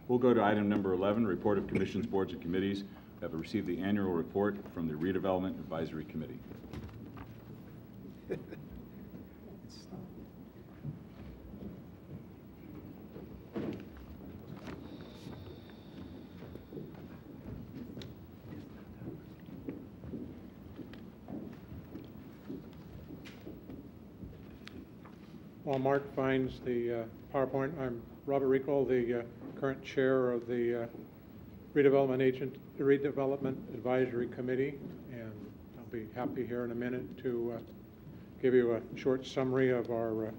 We'll go to item number 11, report of commissions, boards, and committees. We have received the annual report from the Redevelopment Advisory Committee. While Mark finds the PowerPoint, I'm Robert Rico, the current chair of the Redevelopment Advisory Committee, and I'll be happy here in a minute to give you a short summary of our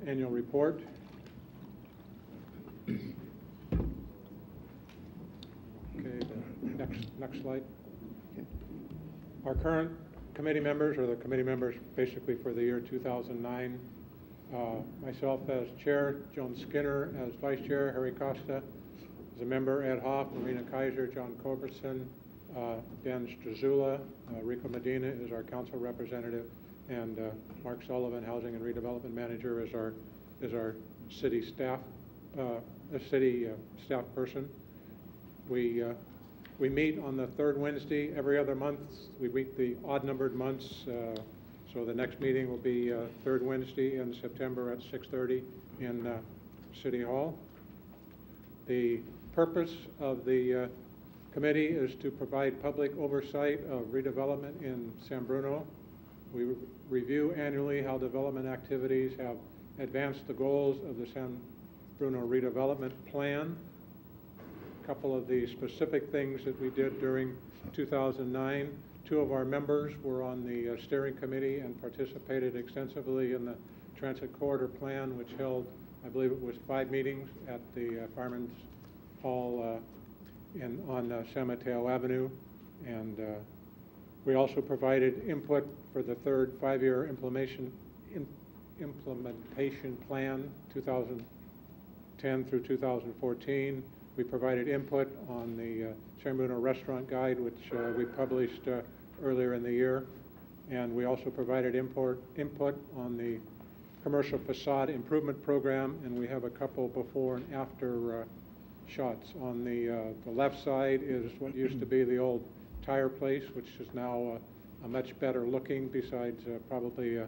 annual report. Okay, the next slide. Our current committee members, or the committee members basically for the year 2009. Myself as chair, Joan Skinner as vice chair, Harry Costa as a member, Ed Hoff, Marina Kaiser, John Culbertson, Dan Strazula, Rico Medina is our council representative, and Mark Sullivan, housing and redevelopment manager, is our city staff, staff person. We meet on the third Wednesday every other month. We meet the odd-numbered months, so the next meeting will be third Wednesday in September at 6:30 in City Hall. The purpose of the committee is to provide public oversight of redevelopment in San Bruno. We review annually how development activities have advanced the goals of the San Bruno redevelopment plan. A couple of the specific things that we did during 2009. Two of our members were on the steering committee and participated extensively in the Transit Corridor Plan, which held, I believe it was 5 meetings at the Fireman's Hall on San Mateo Avenue. And we also provided input for the third 5-year implementation plan, 2010 through 2014. We provided input on the San Bruno Restaurant Guide, which we published earlier in the year. And we also provided input on the commercial facade improvement program, and we have a couple before and after shots. On the left side is what used to be the old tire place, which is now a much better looking, besides probably a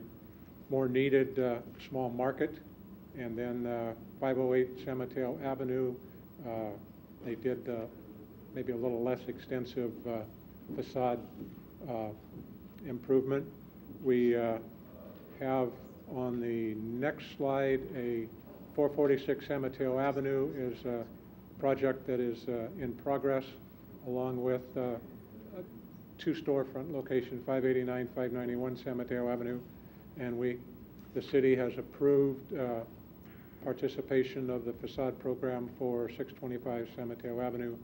more needed small market. And then 508 San Mateo Avenue, they did maybe a little less extensive facade improvement. We have on the next slide a 446 San Mateo Avenue is a project that is in progress, along with 2 storefront location, 589, 591 San Mateo Avenue, and the city has approved participation of the facade program for 625 San Mateo Avenue,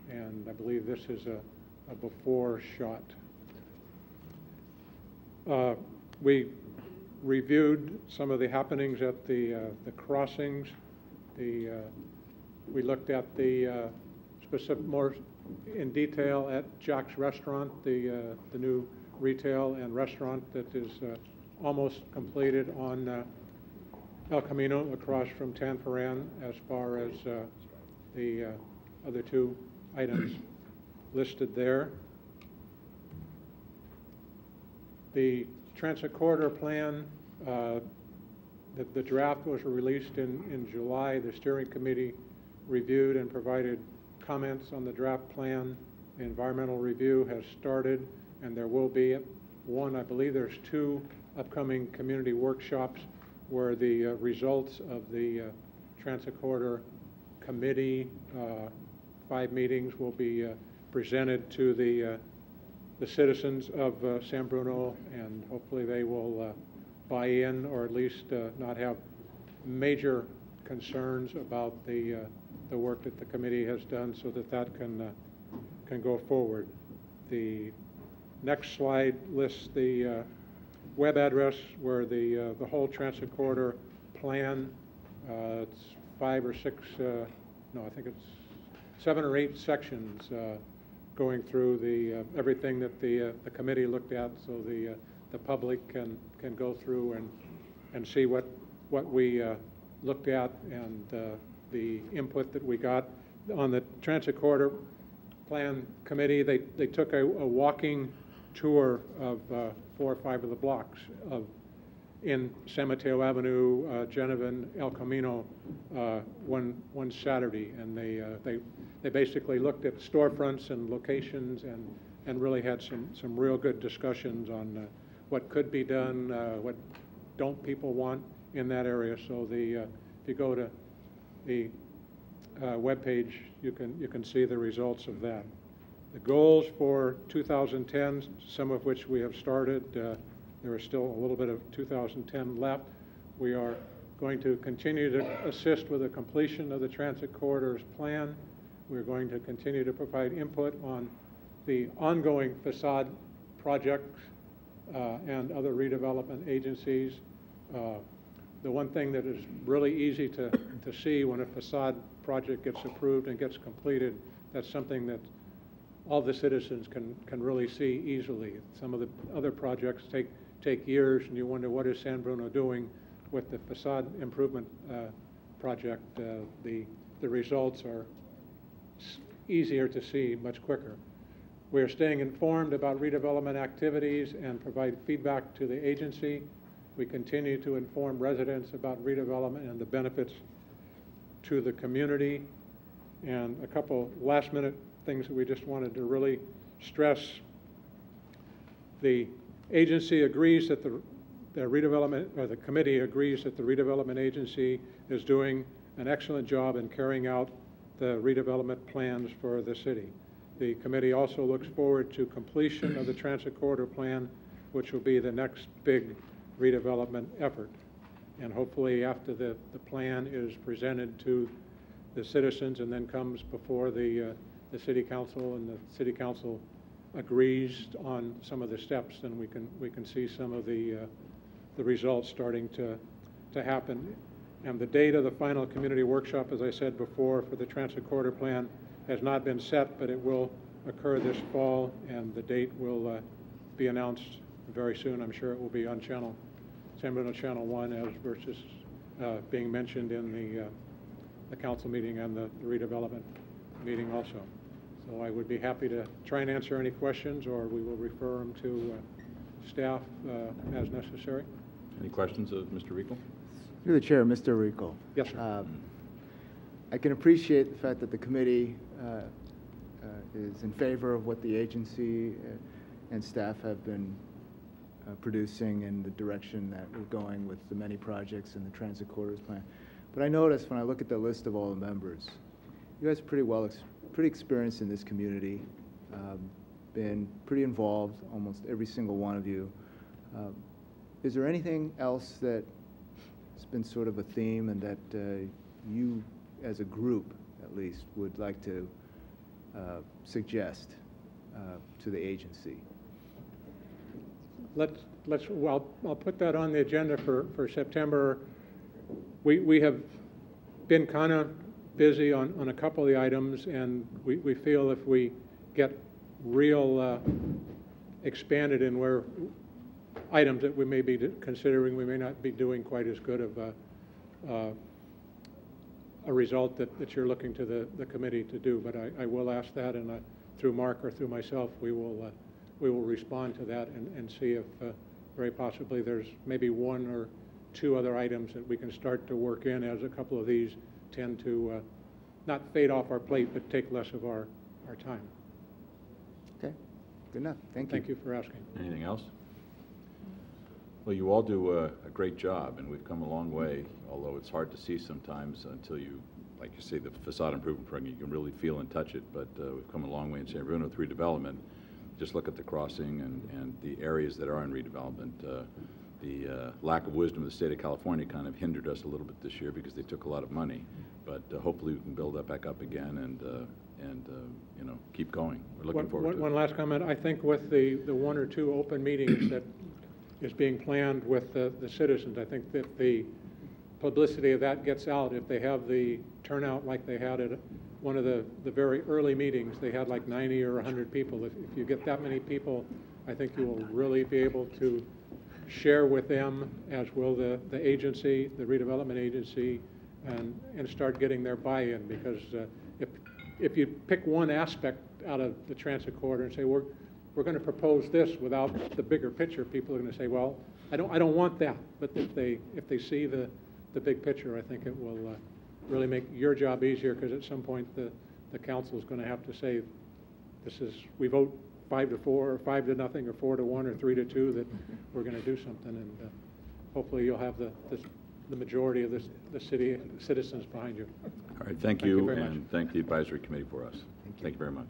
and I believe this is a before shot. We reviewed some of the happenings at the crossings. We looked at the specific more in detail at Jack's Restaurant, the new retail and restaurant that is almost completed on El Camino across from Tanforan, as far as the other 2 items listed there. The Transit Corridor Plan, the draft was released in July. The steering committee reviewed and provided comments on the draft plan. The environmental review has started, and there will be one, I believe there's 2 upcoming community workshops where the results of the Transit Corridor Committee 5 meetings will be presented to the citizens of San Bruno, and hopefully they will buy in, or at least not have major concerns about the work that the committee has done, so that can go forward. The next slide lists the web address where the whole Transit Corridor Plan, it's 5 or 6, no, I think it's 7 or 8 sections going through everything that the committee looked at, so the public can go through and see what we looked at and the input that we got. On the Transit Corridor Plan Committee, they took a walking tour of 4 or 5 of the blocks in San Mateo Avenue, Genevan, El Camino, one Saturday, and they basically looked at storefronts and locations and really had some real good discussions on what could be done, what don't people want in that area. So if you go to the webpage, you can see the results of that. The goals for 2010, some of which we have started. There is still a little bit of 2010 left. We are going to continue to assist with the completion of the Transit Corridors Plan. We're going to continue to provide input on the ongoing facade projects and other redevelopment agencies. The one thing that is really easy to see when a facade project gets approved and gets completed, that's something that all the citizens can really see easily. Some of the other projects take years, and you wonder, what is San Bruno doing with the facade improvement project? The results are easier to see much quicker. We are staying informed about redevelopment activities and provide feedback to the agency. We continue to inform residents about redevelopment and the benefits to the community. And a couple last-minute things that we just wanted to really stress. The agency agrees that the redevelopment, or the committee agrees that the redevelopment agency is doing an excellent job in carrying out the redevelopment plans for the city. The committee also looks forward to completion of the Transit Corridor Plan, which will be the next big redevelopment effort. And hopefully after the plan is presented to the citizens and then comes before the City Council, and the City Council agrees on some of the steps, then we can see some of the results starting to happen. And the date of the final community workshop, as I said before, for the Transit Corridor Plan has not been set, but it will occur this fall, and the date will be announced very soon. I'm sure it will be on San Bruno Channel 1 as versus being mentioned in the council meeting and the redevelopment meeting also. So I would be happy to try and answer any questions, or we will refer them to staff as necessary. Any questions of Mr. Rico? Through the chair, Mr. Rico. Yes, sir. I can appreciate the fact that the committee is in favor of what the agency and staff have been producing and the direction that we're going with the many projects in the Transit Corridors Plan. But I noticed when I look at the list of all the members, you guys are pretty experienced in this community, been pretty involved, almost every single one of you. Is there anything else that has been sort of a theme and that you as a group at least would like to suggest to the agency? Well, I'll put that on the agenda for September. We have been kind of busy on a couple of the items, and we feel if we get real expanded in where items that we may be considering, we may not be doing quite as good of a result that you're looking to the committee to do. But I will ask that, and through Mark or through myself, we will respond to that and see if very possibly there's maybe 1 or 2 other items that we can start to work in, as a couple of these tend to not fade off our plate, but take less of our time. Okay, good enough. Thank you. Thank you for asking. Anything else? Well, you all do a great job, and we've come a long way, although it's hard to see sometimes until you, like you say, the facade improvement program, you can really feel and touch it, but we've come a long way in San Bruno with redevelopment. Just look at the crossing and the areas that are in redevelopment. The lack of wisdom of the state of California kind of hindered us a little bit this year because they took a lot of money, but hopefully we can build that back up again and you know, keep going. We're looking forward to it. One last comment. I think with the 1 or 2 open meetings that is being planned with the citizens, I think that the publicity of that gets out. If they have the turnout like they had at one of the very early meetings, they had like 90 or 100 people. If you get that many people, I think you will really be able to share with them, as will the agency, the redevelopment agency, and start getting their buy-in, because if you pick one aspect out of the transit corridor and say, we're going to propose this without the bigger picture, people are going to say, well, I don't want that. But if they see the big picture, I think it will really make your job easier, because at some point the council is going to have to say, we vote 5-4 or 5-0 or 4-1 or 3-2 that we're going to do something, and hopefully you'll have the majority of the citizens behind you. All right, thank you you, very much. and thank the advisory committee for us. Thank you very much.